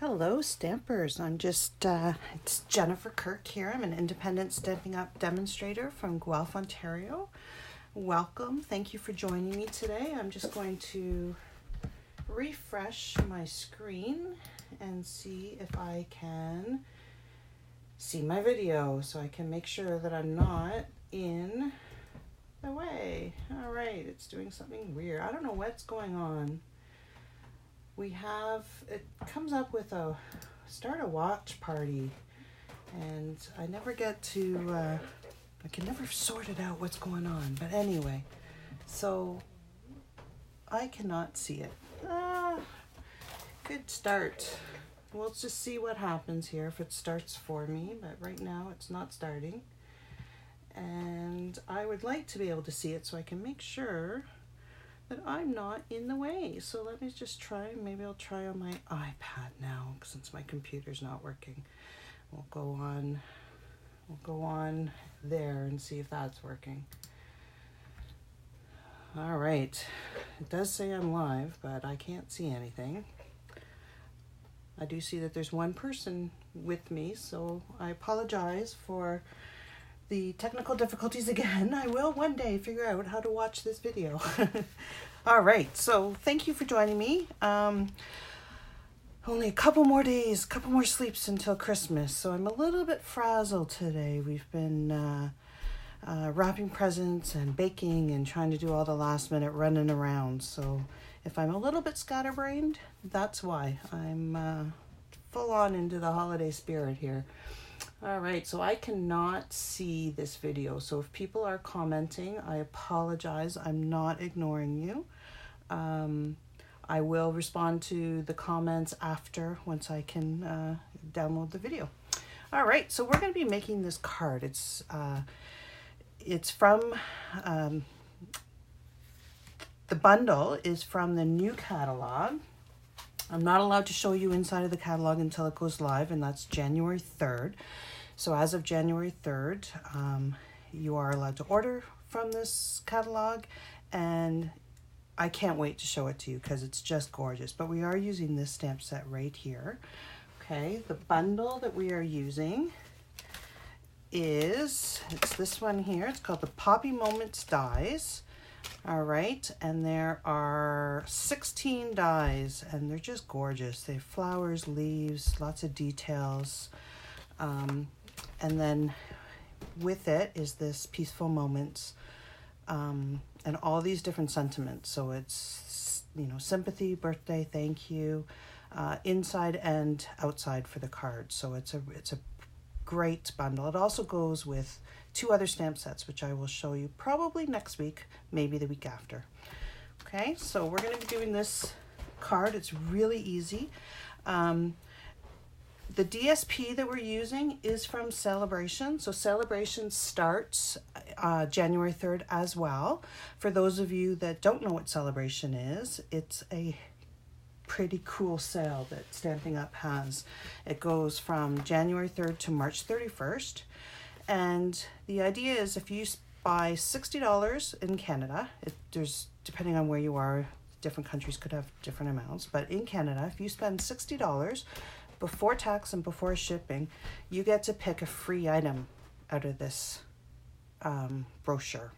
Hello, Stampers. It's Jennifer Kirk here. I'm an independent Stampin' Up! Demonstrator from Guelph, Ontario. Welcome. Thank you for joining me today. I'm just going to refresh my screen and see if I can see my video so I can make sure that I'm not in the way. All right, it's doing something weird. I don't know what's going on. It comes up with a start a watch party, and I never get to, I can never sort it out what's going on. But anyway, so I cannot see it. Good start. We'll just see what happens here if it starts for me, but right now it's not starting. And I would like to be able to see it so I can make sure that I'm not in the way. So let me just try. Maybe I'll try on my iPad now since my computer's not working. We'll go on there and see if that's working. All right. It does say I'm live, but I can't see anything. I do see that there's one person with me, so I apologize for the technical difficulties again. I will one day figure out how to watch this video. All right, so thank you for joining me. Only a couple more days, couple more sleeps until Christmas, so I'm a little bit frazzled today. We've been wrapping presents and baking and trying to do all the last minute running around. So if I'm a little bit scatterbrained, that's why. I'm full on into the holiday spirit here. All right, so I cannot see this video. So if people are commenting, I apologize. I'm not ignoring you. I will respond to the comments after, once I can download the video. All right, so we're going to be making this card. It's from, the bundle is from the new catalog. I'm not allowed to show you inside of the catalog until it goes live, and that's January 3rd. So as of January 3rd, you are allowed to order from this catalog, and I can't wait to show it to you because it's just gorgeous. But we are using this stamp set right here. Okay, the bundle that we are using it's this one here. It's called the Poppy Moments Dies. All right, and there are 16 dies, and they're just gorgeous. They have flowers, leaves, lots of details. And then with it is this Peaceful Moments, and all these different sentiments. So it's, sympathy, birthday, thank you, inside and outside for the card. So it's a great bundle. It also goes with 2 other stamp sets, which I will show you probably next week, maybe the week after. Okay, so we're going to be doing this card. It's really easy. The DSP that we're using is from Celebration. So Celebration starts January 3rd as well. For those of you that don't know what Celebration is, it's a pretty cool sale that Stampin' Up! Has. It goes from January 3rd to March 31st. And the idea is if you buy $60 in Canada, there's, depending on where you are, different countries could have different amounts, but in Canada, if you spend $60 before tax and before shipping, you get to pick a free item out of this brochure.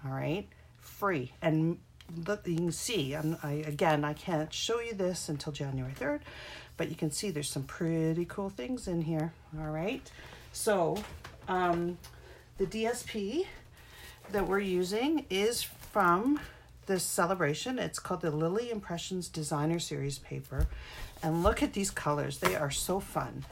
All right, free. And look, you can see, I can't show you this until January 3rd, but you can see there's some pretty cool things in here. All right, so the DSP that we're using is from this Celebration. It's called the Lily Impressions Designer Series paper. And look at these colors. They are so fun.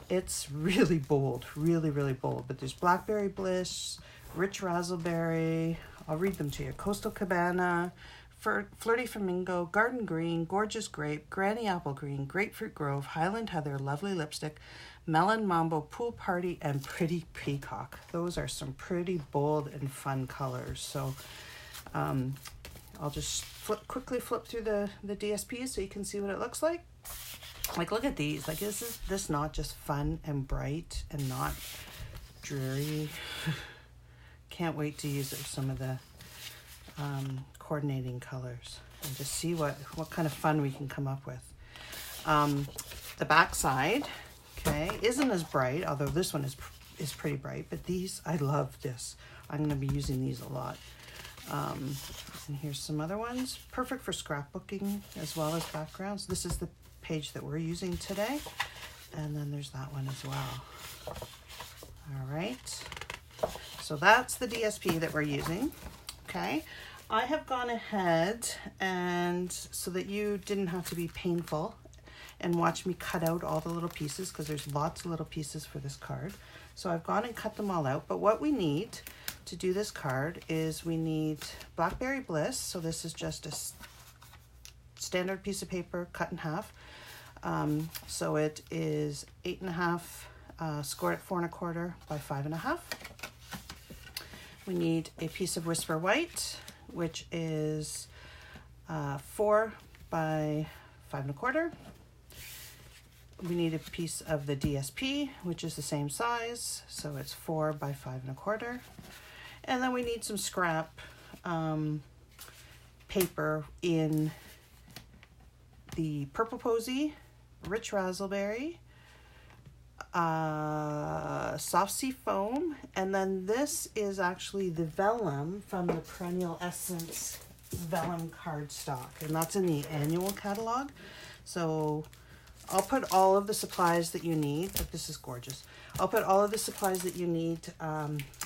It's really bold, really, really bold. But there's Blackberry Bliss, Rich Razzleberry, I'll read them to you. Coastal Cabana, Flirty Flamingo, Garden Green, Gorgeous Grape, Granny Apple Green, Grapefruit Grove, Highland Heather, Lovely Lipstick, Melon Mambo, Pool Party, and Pretty Peacock. Those are some pretty bold and fun colors. So I'll just quickly flip through the DSP so you can see what it looks like. Like, look at these. Like, is this not just fun and bright and not dreary? Can't wait to use some of the coordinating colors and just see what kind of fun we can come up with. The back side, okay, isn't as bright, although this one is pretty bright, but these, I love this. I'm going to be using these a lot. And here's some other ones. Perfect for scrapbooking as well as backgrounds. This is the page that we're using today. And then there's that one as well. All right. So that's the DSP that we're using. Okay. I have gone ahead and so that you didn't have to be painful and watch me cut out all the little pieces, because there's lots of little pieces for this card. So I've gone and cut them all out. But what we need to do this card is we need Blackberry Bliss. So this is just a standard piece of paper cut in half. So it is 8.5, scored at 4 1/4 by 5 1/2. We need a piece of Whisper White, which is 4 by 5 1/4. We need a piece of the DSP, which is the same size, so it's 4 by 5 1/4. And then we need some scrap paper in the Purple Posy, Rich Razzleberry, Soft Sea Foam, and then this is actually the vellum from the Perennial Essence vellum cardstock, and that's in the annual catalog. So I'll put all of the supplies that you need, but this is gorgeous. I'll put all of the supplies that you need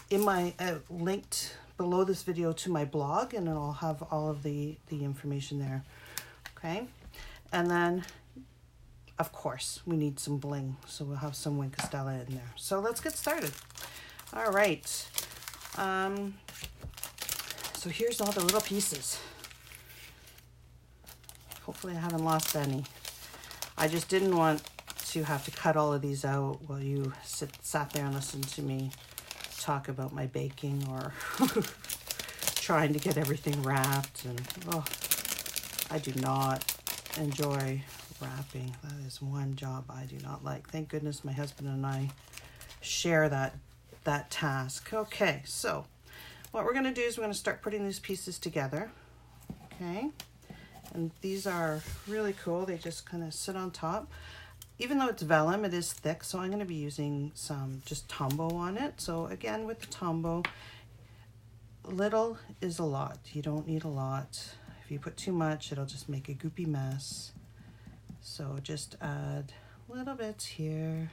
in my linked below this video to my blog, and I'll have all of the information there. Okay, and then of course we need some bling, so we'll have some Wink Estella in there. So let's get started. All right, so here's all the little pieces. Hopefully I haven't lost any. I just didn't want to have to cut all of these out while you sat there and listened to me talk about my baking or trying to get everything wrapped. And I do not enjoy wrapping. That is one job I do not like. Thank goodness my husband and I share that task. Okay, so what we're going to do is we're going to start putting these pieces together. Okay. And these are really cool. They just kind of sit on top. Even though it's vellum, it is thick, so I'm going to be using some just Tombow on it. So again, with the Tombow, little is a lot. You don't need a lot. If you put too much, it'll just make a goopy mess. So just add little bits here.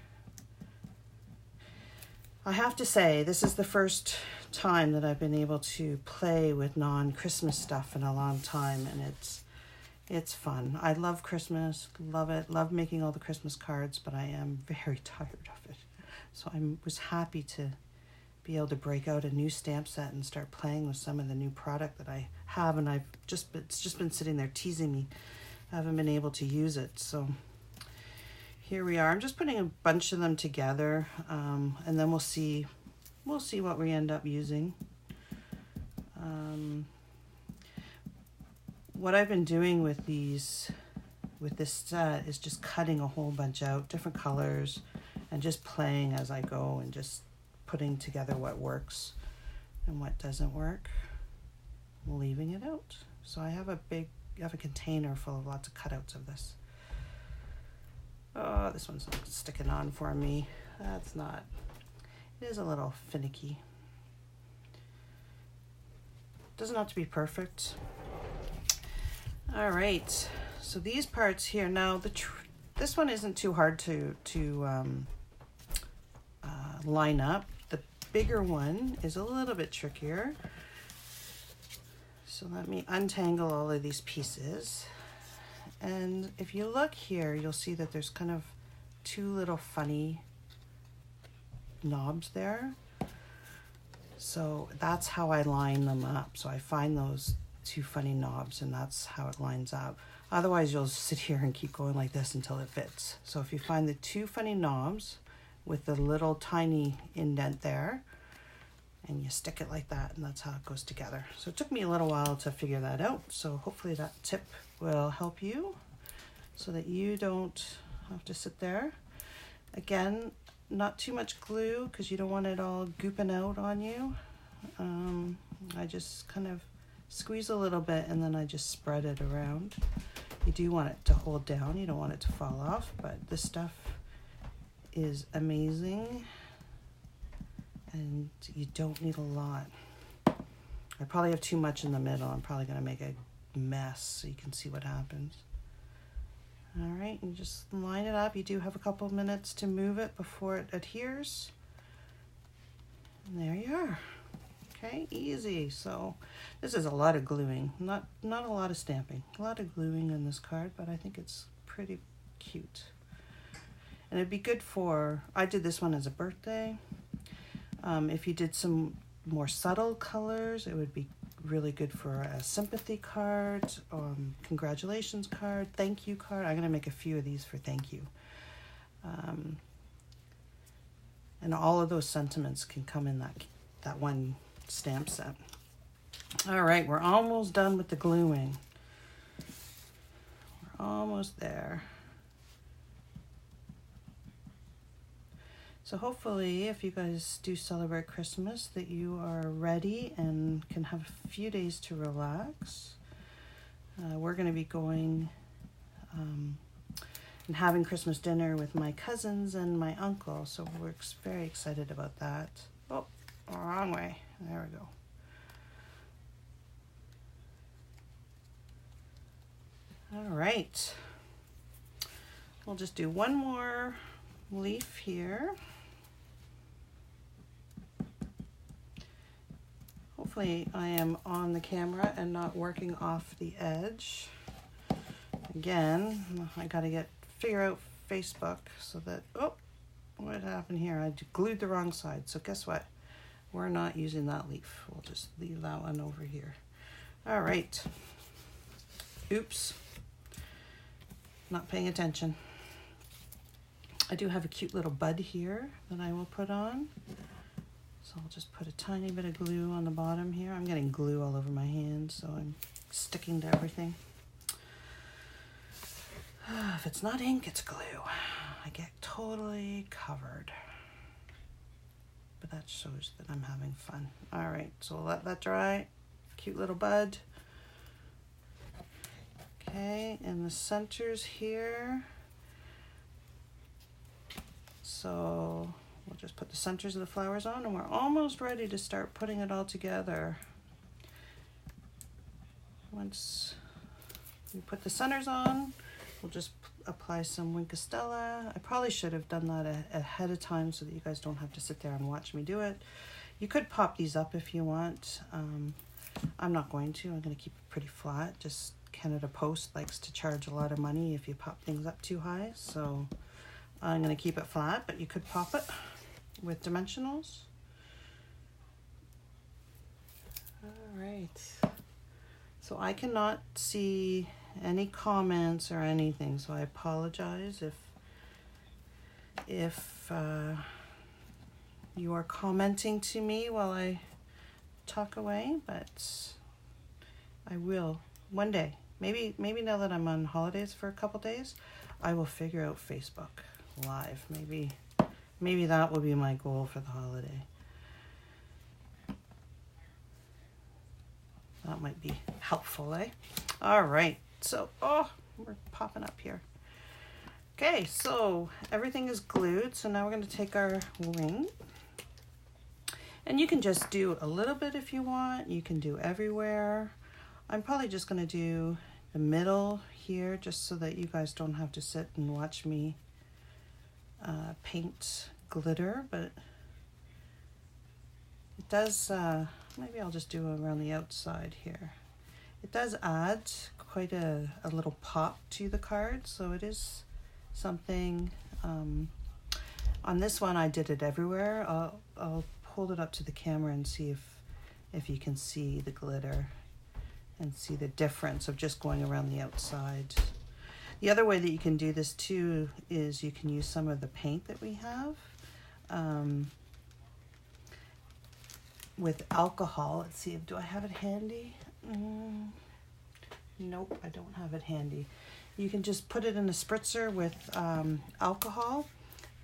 I have to say, this is the first time that I've been able to play with non-Christmas stuff in a long time, and it's fun. I love Christmas, love it, love making all the Christmas cards, but I am very tired of it. So I was happy to be able to break out a new stamp set and start playing with some of the new product that I have, and it's just been sitting there teasing me. I haven't been able to use it, so here we are. I'm just putting a bunch of them together, and then we'll see what we end up using. What I've been doing with this set is just cutting a whole bunch out, different colors, and just playing as I go and just putting together what works and what doesn't work, leaving it out. So I have a container full of lots of cutouts of this. Oh, this one's not sticking on for me. That's not. It is a little finicky. Doesn't have to be perfect. All right, so these parts here now. This one isn't too hard to line up. The bigger one is a little bit trickier. So let me untangle all of these pieces. And if you look here, you'll see that there's kind of two little funny knobs there. So that's how I line them up. So I find those two funny knobs, and that's how it lines up. Otherwise, you'll sit here and keep going like this until it fits. So if you find the two funny knobs with the little tiny indent there, and you stick it like that, and that's how it goes together. So it took me a little while to figure that out. So hopefully that tip will help you so that you don't have to sit there. Again, not too much glue because you don't want it all gooping out on you. I just kind of squeeze a little bit and then I just spread it around You do want it to hold down, you don't want it to fall off, but this stuff is amazing and you don't need a lot. I probably have too much in the middle. I'm probably going to make a mess so you can see what happens. All right, and just line it up. You do have a couple of minutes to move it before it adheres. And there you are. Okay, easy. So this is a lot of gluing, not a lot of stamping. A lot of gluing in this card, but I think it's pretty cute. And it'd be good for, I did this one as a birthday. If you did some more subtle colors, it would be really good for a sympathy card, congratulations card, thank you card. I'm going to make a few of these for thank you. And all of those sentiments can come in that one stamp set. All right, we're almost done with the gluing. We're almost there. So hopefully, if you guys do celebrate Christmas, that you are ready and can have a few days to relax. We're going to be going and having Christmas dinner with my cousins and my uncle, so we're very excited about that. Oh, wrong way. There we go. All right. We'll just do one more leaf here. Hopefully I am on the camera and not working off the edge. Again, I gotta figure out Facebook so that, oh, what happened here? I glued the wrong side. So guess what? We're not using that leaf. We'll just leave that one over here. All right. Oops. Not paying attention. I do have a cute little bud here that I will put on. So I'll just put a tiny bit of glue on the bottom here. I'm getting glue all over my hands, so I'm sticking to everything. If it's not ink, it's glue. I get totally covered. But that shows that I'm having fun. All right, so we'll let that dry. Cute little bud. Okay, and the centers here. So we'll just put the centers of the flowers on and we're almost ready to start putting it all together. Once we put the centers on, we'll just apply some Wink of Stella. I probably should have done that ahead of time so that you guys don't have to sit there and watch me do it. You could pop these up if you want. I'm not going to. I'm going to keep it pretty flat. Just Canada Post likes to charge a lot of money if you pop things up too high. So I'm going to keep it flat, but you could pop it with dimensionals. All right. So I cannot see any comments or anything, so I apologize if you are commenting to me while I talk away, but I will one day. Maybe now that I'm on holidays for a couple days, I will figure out Facebook Live. Maybe that will be my goal for the holiday. That might be helpful, eh? All right. So, we're popping up here. Okay, so everything is glued. So now we're going to take our wing. And you can just do a little bit if you want. You can do everywhere. I'm probably just going to do the middle here just so that you guys don't have to sit and watch me paint glitter. But it does, maybe I'll just do around the outside here. It does add quite a little pop to the card, so it is something. On this one I did it everywhere. I'll hold it up to the camera and see if you can see the glitter and see the difference of just going around the outside. The other way that you can do this too is you can use some of the paint that we have with alcohol. Let's see, do I have it handy? Nope, I don't have it handy. You can just put it in a spritzer with alcohol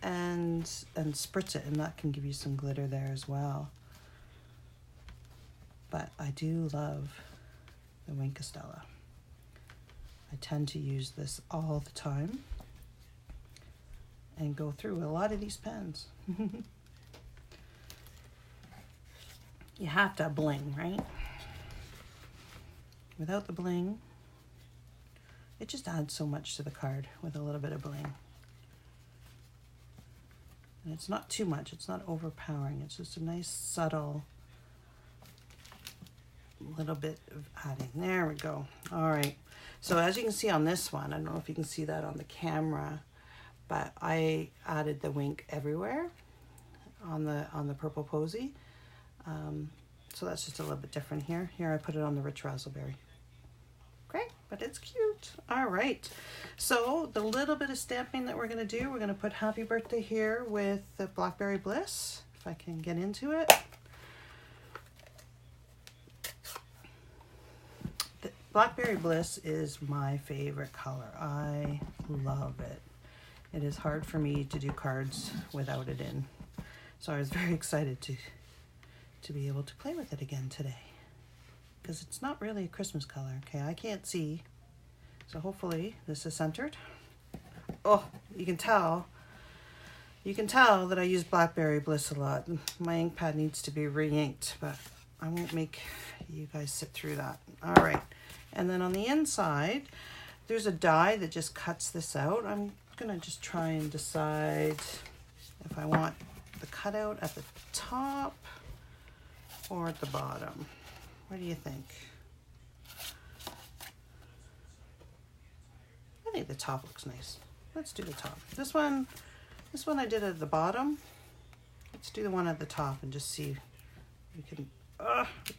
and spritz it, and that can give you some glitter there as well. But I do love the Wink of Stella. I tend to use this all the time and go through a lot of these pens. You have to have bling, right? Without the bling, it just adds so much to the card with a little bit of bling. And it's not too much, it's not overpowering, it's just a nice subtle little bit of adding. There we go. All right, so as you can see on this one, I don't know if you can see that on the camera, but I added the Wink Everywhere on the Purple Posy. So that's just a little bit different here. Here I put it on the Rich Razzleberry. Great, but it's cute. All right, so the little bit of stamping that we're gonna do, we're gonna put Happy Birthday here with the Blackberry Bliss, if I can get into it. The Blackberry Bliss is my favorite color. I love it. It is hard for me to do cards without it in. So I was very excited to be able to play with it again today. Because it's not really a Christmas color. Okay, I can't see. So hopefully this is centered. Oh, you can tell that I use Blackberry Bliss a lot. My ink pad needs to be re-inked, but I won't make you guys sit through that. All right, and then on the inside, there's a die that just cuts this out. I'm gonna just try and decide if I want the cutout at the top or at the bottom. What do you think? I think the top looks nice. Let's do the top. This one I did at the bottom. Let's do the one at the top and just see. We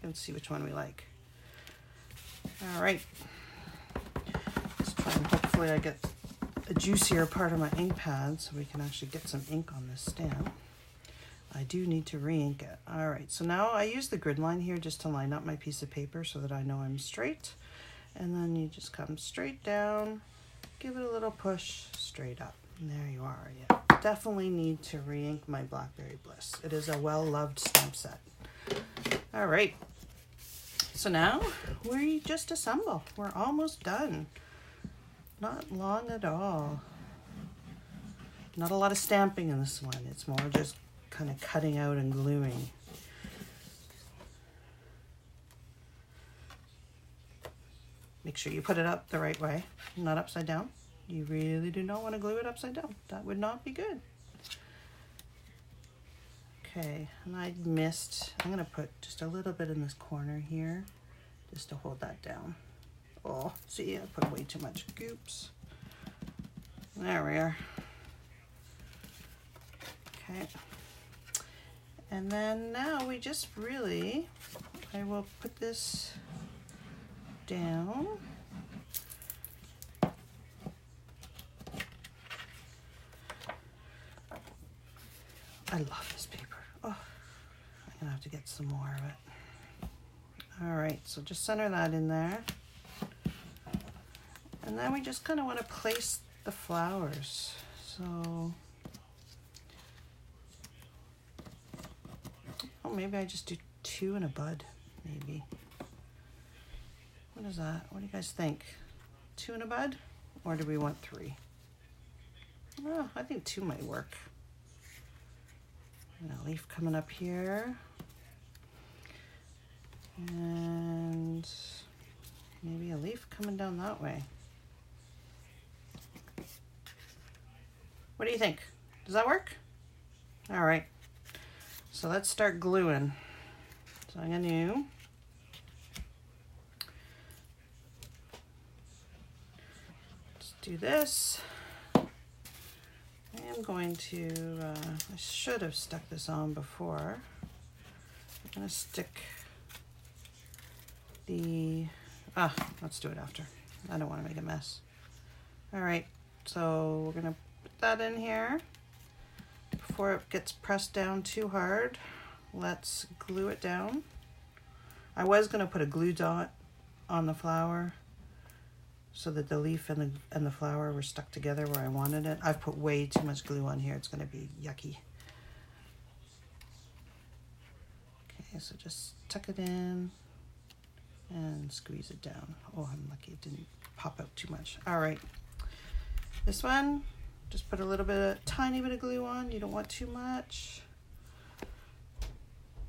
can see which one we like. All right. Let's try and hopefully I get a juicier part of my ink pad so we can actually get some ink on this stamp. I do need to re-ink it. All right, so now I use the grid line here just to line up my piece of paper so that I know I'm straight. And then you just come straight down, give it a little push, straight up. And there you are. Yeah, definitely need to re-ink my Blackberry Bliss. It is a well-loved stamp set. All right, so now we just assemble. We're almost done. Not long at all. Not a lot of stamping in this one. It's more just kind of cutting out and gluing. Make sure you put it up the right way, not upside down. You really do not want to glue it upside down. That would not be good. Okay, and I missed, I'm gonna put just a little bit in this corner here, just to hold that down. Oh, see, I put way too much goops. There we are. Okay. And then now we just really, I will put this down. I love this paper. Oh, I'm gonna have to get some more of it. All right, so just center that in there. And then we just kind of want to place the flowers. So, oh, maybe I just do 2 in a bud, maybe. What is that? What do you guys think? 2 in a bud? Or do we want 3? Oh, I think 2 might work. And a leaf coming up here. And maybe a leaf coming down that way. What do you think? Does that work? All right. So let's start gluing. So I'm gonna just do this. I am going to, I should have stuck this on before. I'm gonna stick the, let's do it after. I don't wanna make a mess. All right, so we're gonna put that in here. Before it gets pressed down too hard, let's glue it down. I was gonna put a glue dot on the flower so that the leaf and the flower were stuck together where I wanted it. I've put way too much glue on here. It's gonna be yucky. Okay, so just tuck it in and squeeze it down. Oh, I'm lucky it didn't pop out too much. All right, this one, just put a little bit, tiny bit of glue on. You don't want too much.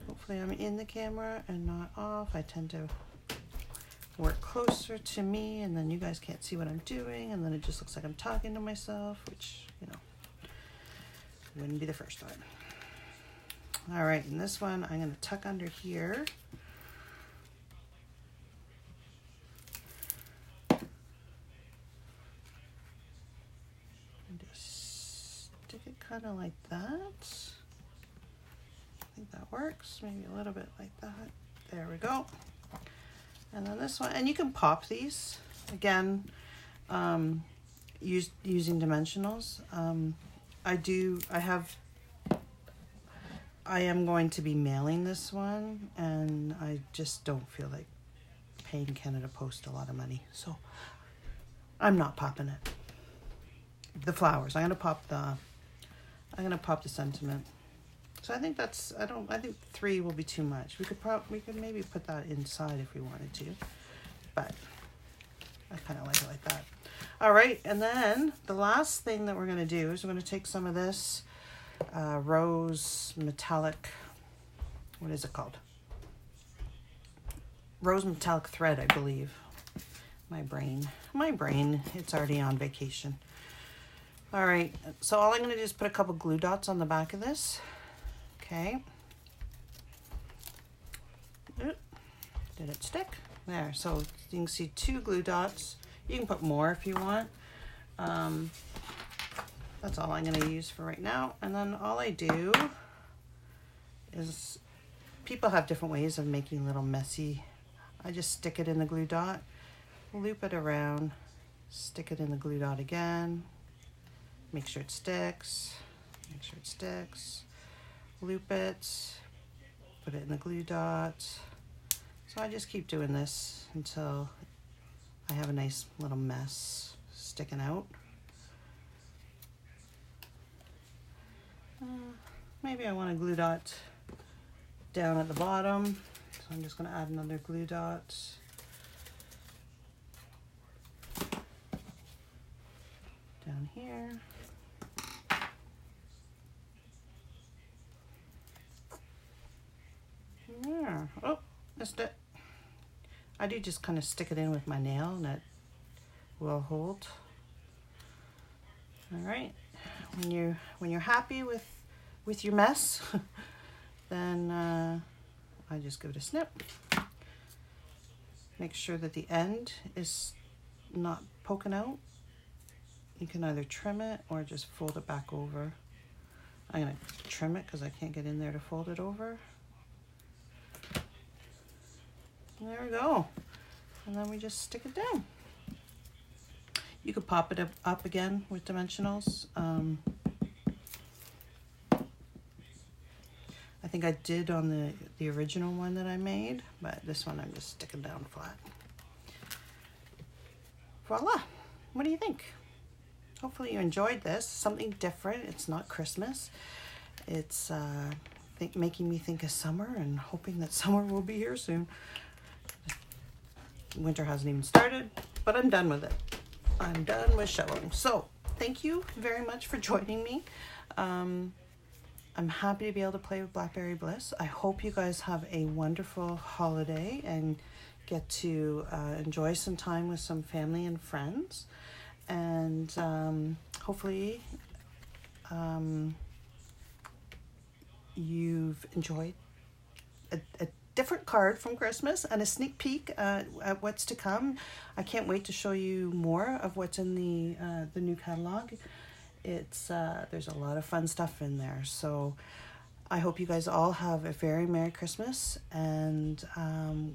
Hopefully I'm in the camera and not off. I tend to work closer to me and then you guys can't see what I'm doing and then it just looks like I'm talking to myself, which, you know, wouldn't be the first time. All right, and this one I'm going to tuck under here. And just stick it kind of like that. I think that works. Maybe a little bit like that. There we go. And then this one, and you can pop these again, using dimensionals. I am going to be mailing this one, and I just don't feel like paying Canada Post a lot of money, so I'm not popping it. The flowers, I'm gonna pop the sentiment. So I think that's, I think 3 will be too much. We could maybe put that inside if we wanted to, but I kind of like it like that. All right, and then the last thing that we're gonna do is we're gonna take some of this rose metallic, what is it called? Rose metallic thread, I believe. My brain, it's already on vacation. All right, so all I'm gonna do is put a couple glue dots on the back of this. Okay. Did it stick? There, so you can see 2 glue dots. You can put more if you want. That's all I'm gonna use for right now. And then all I do is, people have different ways of making little messy. I just stick it in the glue dot, loop it around, stick it in the glue dot again, make sure it sticks, loop it, put it in the glue dot. So I just keep doing this until I have a nice little mess sticking out. Maybe I want a glue dot down at the bottom, so I'm just going to add another glue dot. Down here. Yeah. Oh, missed it. I do just kind of stick it in with my nail and it will hold. All right. When you're happy with your mess, then I just give it a snip. Make sure that the end is not poking out. You can either trim it or just fold it back over. I'm gonna trim it because I can't get in there to fold it over. There we go. And then we just stick it down. You could pop it up again with dimensionals. I think I did on the original one that I made, but this one I'm just sticking down flat. Voila! What do you think? Hopefully you enjoyed this. Something different. It's not Christmas. It's making me think of summer and hoping that summer will be here soon. Winter hasn't even started, but I'm done with it. I'm done with shoveling. So thank you very much for joining me. I'm happy to be able to play with Blackberry Bliss. I hope you guys have a wonderful holiday and get to enjoy some time with some family and friends. And hopefully you've enjoyed a different card from Christmas and a sneak peek at what's to come. I can't wait to show you more of what's in the new catalog. It's there's a lot of fun stuff in there. So I hope you guys all have a very Merry Christmas, and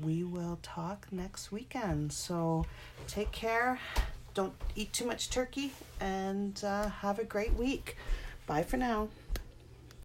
we will talk next weekend. So take care. Don't eat too much turkey, and have a great week. Bye for now.